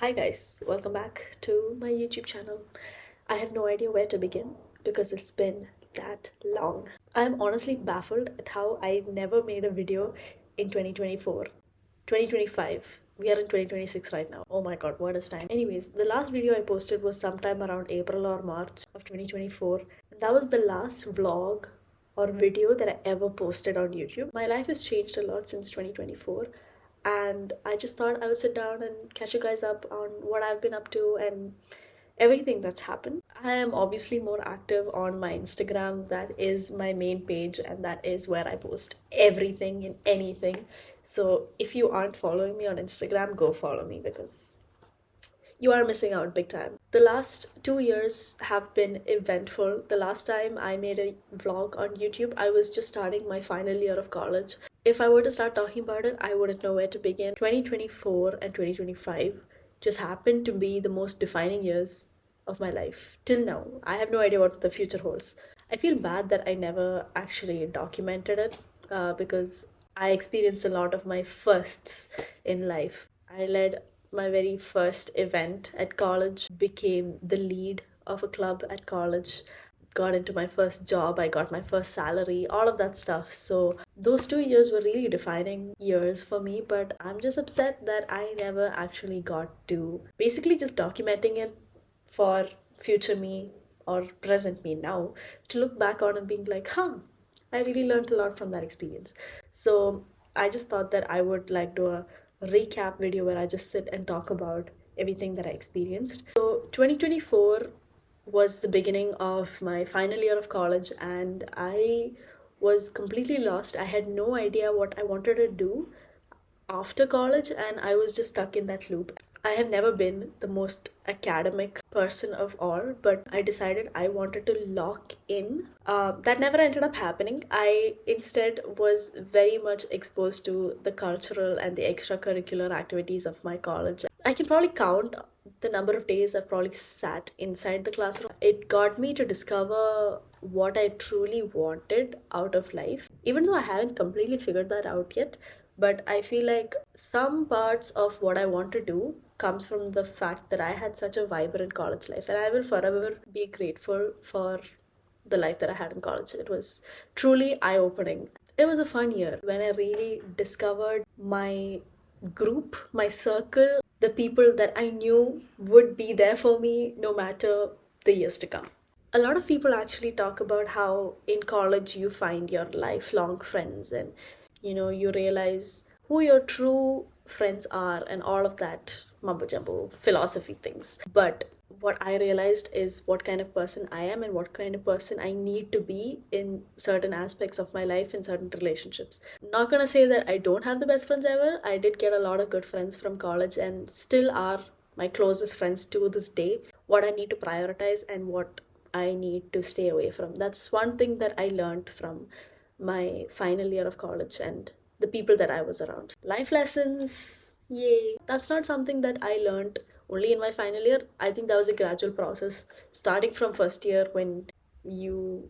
Hi guys, welcome back to my YouTube channel. I have no idea where to begin because it's been that long. I'm honestly baffled at how I never made a video in 2024. 2025. We are in 2026 right now. Oh my god, what is time? Anyways, the last video I posted was sometime around April or March of 2024. And that was the last vlog or video that I ever posted on YouTube. My life has changed a lot since 2024, and I just thought I would sit down and catch you guys up on what I've been up to and everything that's happened. I am obviously more active on my Instagram. That is my main page, and that is where I post everything and anything. So if you aren't following me on Instagram, go follow me because you are missing out big time. The last 2 years have been eventful. The last time I made a vlog on YouTube, I was just starting my final year of college. If I were to start talking about it, I wouldn't know where to begin. 2024 and 2025 just happened to be the most defining years of my life. Till now, I have no idea what the future holds. I feel bad that I never actually documented it because I experienced a lot of my firsts in life. I led my very first event at college, became the lead of a club at college, got into my first job, I got my first salary, all of that stuff. So those 2 years were really defining years for me, but I'm just upset that I never actually got to basically just documenting it for future me or present me now to look back on and being like, I really learned a lot from that experience. So I just thought that I would like do a recap video where I just sit and talk about everything that I experienced. So 2024 was the beginning of my final year of college, and I was completely lost. I had no idea what I wanted to do after college, and I was just stuck in that loop. I have never been the most academic person of all, but I decided I wanted to lock in. That never ended up happening. I instead was very much exposed to the cultural and the extracurricular activities of my college. I can probably count the number of days I've probably sat inside the classroom. It got me to discover what I truly wanted out of life, even though I haven't completely figured that out yet. But I feel like some parts of what I want to do comes from the fact that I had such a vibrant college life, and I will forever be grateful for the life that I had in college. It was truly eye-opening. It was a fun year when I really discovered my group, my circle, the people that I knew would be there for me no matter the years to come. A lot of people actually talk about how in college you find your lifelong friends, and you realize who your true friends are and all of that mumbo jumbo philosophy things. But what I realized is what kind of person I am and what kind of person I need to be in certain aspects of my life, in certain relationships. Not gonna say that I don't have the best friends ever. I did get a lot of good friends from college and still are my closest friends to this day. What I need to prioritize and what I need to stay away from. That's one thing that I learned from my final year of college and the people that I was around. Life lessons, yay. That's not something that I learned only in my final year. I think that was a gradual process, starting from first year when you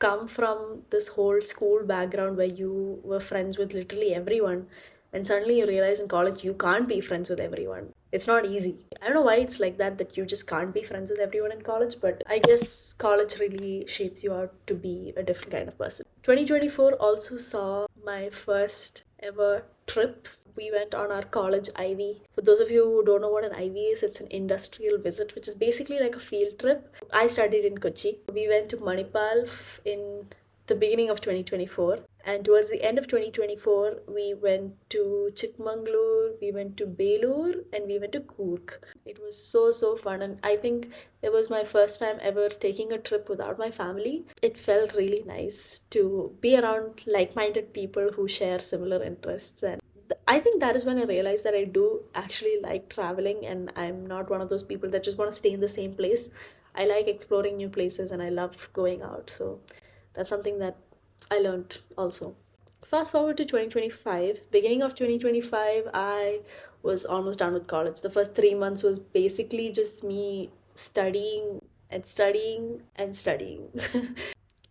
come from this whole school background where you were friends with literally everyone, and suddenly you realize in college you can't be friends with everyone. It's not easy. I don't know why it's like that you just can't be friends with everyone in college, but I guess college really shapes you out to be a different kind of person. 2024 also saw my first ever trips. We went on our college IV. For those of you who don't know what an IV is, it's an industrial visit, which is basically like a field trip. I studied in Kochi. We went to Manipal in the beginning of 2024, and towards the end of 2024 we went to Chikmagalur, we went to Belur, and we went to Coorg. It was so fun, and I think it was my first time ever taking a trip without my family. It felt really nice to be around like-minded people who share similar interests, and I think that is when I realized that I do actually like traveling, and I'm not one of those people that just want to stay in the same place. I like exploring new places and I love going out. So that's something that I learned also. Fast forward to 2025, beginning of 2025, I was almost done with college. The first 3 months was basically just me studying and studying and studying.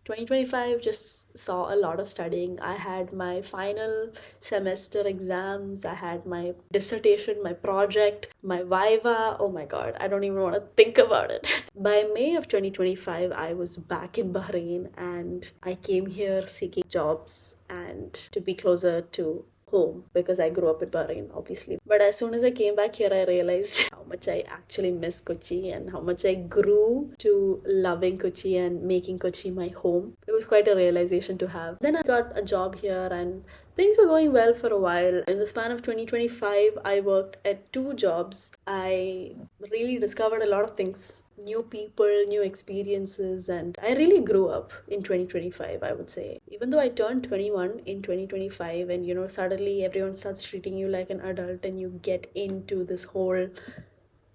2025 just saw a lot of studying. I had my final semester exams, I had my dissertation, my project, my viva. Oh my god, I don't even want to think about it. By May of 2025, I was back in Bahrain and I came here seeking jobs and to be closer to home because I grew up in Bahrain, obviously. But as soon as I came back here, I realized how much I actually miss Kochi and how much I grew to loving Kochi and making Kochi my home. It was quite a realization to have. Then I got a job here and things were going well for a while. In the span of 2025, I worked at two jobs. I really discovered a lot of things, new people, new experiences, and I really grew up in 2025, I would say. Even though I turned 21 in 2025, and suddenly everyone starts treating you like an adult, and you get into this whole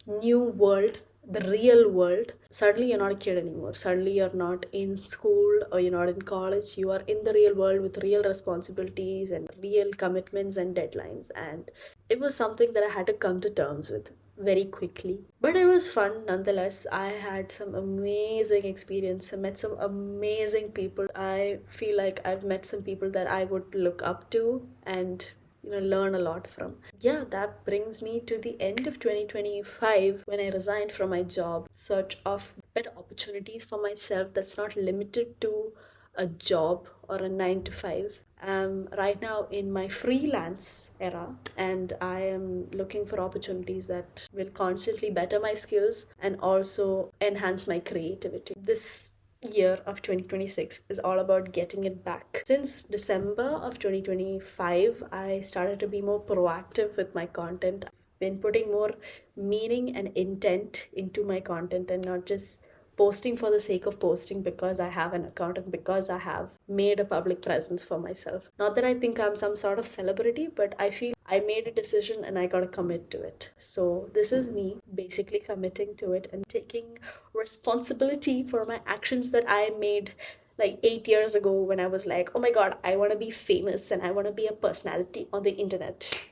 new world, the real world. Suddenly you're not a kid anymore. Suddenly you're not in school or you're not in college. You are in the real world with real responsibilities and real commitments and deadlines. And it was something that I had to come to terms with very quickly. But it was fun nonetheless. I had some amazing experience. I met some amazing people. I feel like I've met some people that I would look up to and learn a lot from. Yeah, that brings me to the end of 2025 when I resigned from my job. Search of better opportunities for myself that's not limited to a job or a 9 to 5. I'm right now in my freelance era and I am looking for opportunities that will constantly better my skills and also enhance my creativity. This year of 2026 is all about getting it back. Since December of 2025, I started to be more proactive with my content. I've been putting more meaning and intent into my content and not just posting for the sake of posting because I have an account and because I have made a public presence for myself. Not that I think I'm some sort of celebrity, but I feel I made a decision and I gotta commit to it. So this is me basically committing to it and taking responsibility for my actions that I made like 8 years ago when I was like, oh my god, I want to be famous and I want to be a personality on the internet.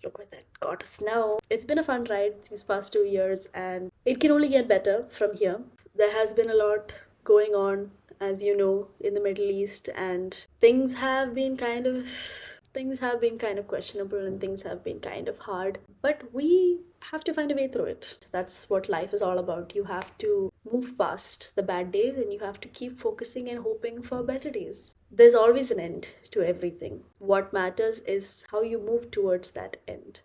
Look where that got us now. It's been a fun ride these past 2 years and it can only get better from here. There has been a lot going on, as you know, in the Middle East, and things have been kind of questionable and things have been kind of hard, but we have to find a way through it. That's what life is all about. You have to move past the bad days and you have to keep focusing and hoping for better days. There's always an end to everything. What matters is how you move towards that end.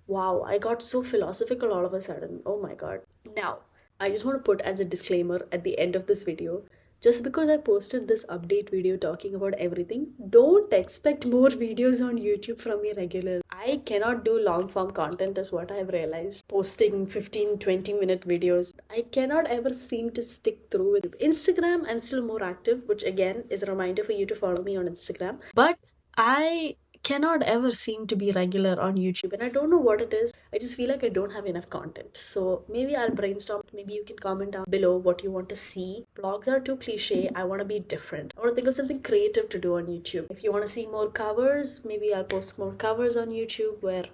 Wow, I got so philosophical all of a sudden. Oh my god. Now, I just want to put as a disclaimer at the end of this video, just because I posted this update video talking about everything, don't expect more videos on YouTube from me regularly. I cannot do long form content is what I have realized. Posting 15-20 minute videos, I cannot ever seem to stick through with it. Instagram, I'm still more active, which again is a reminder for you to follow me on Instagram. But I cannot ever seem to be regular on YouTube and I don't know what it is. I just feel like I don't have enough content. So maybe I'll brainstorm. Maybe you can comment down below what you want to see. Vlogs are too cliche. I want to be different. I want to think of something creative to do on YouTube. If you want to see more covers, maybe I'll post more covers on YouTube where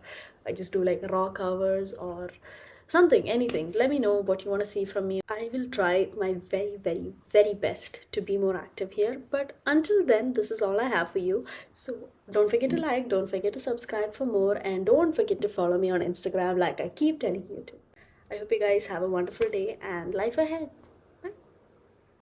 I just do like raw covers or something, anything. Let me know what you want to see from me. I will try my very, very, very best to be more active here. But until then, this is all I have for you. So don't forget to like, don't forget to subscribe for more, and don't forget to follow me on Instagram like I keep telling you to. I hope you guys have a wonderful day and life ahead.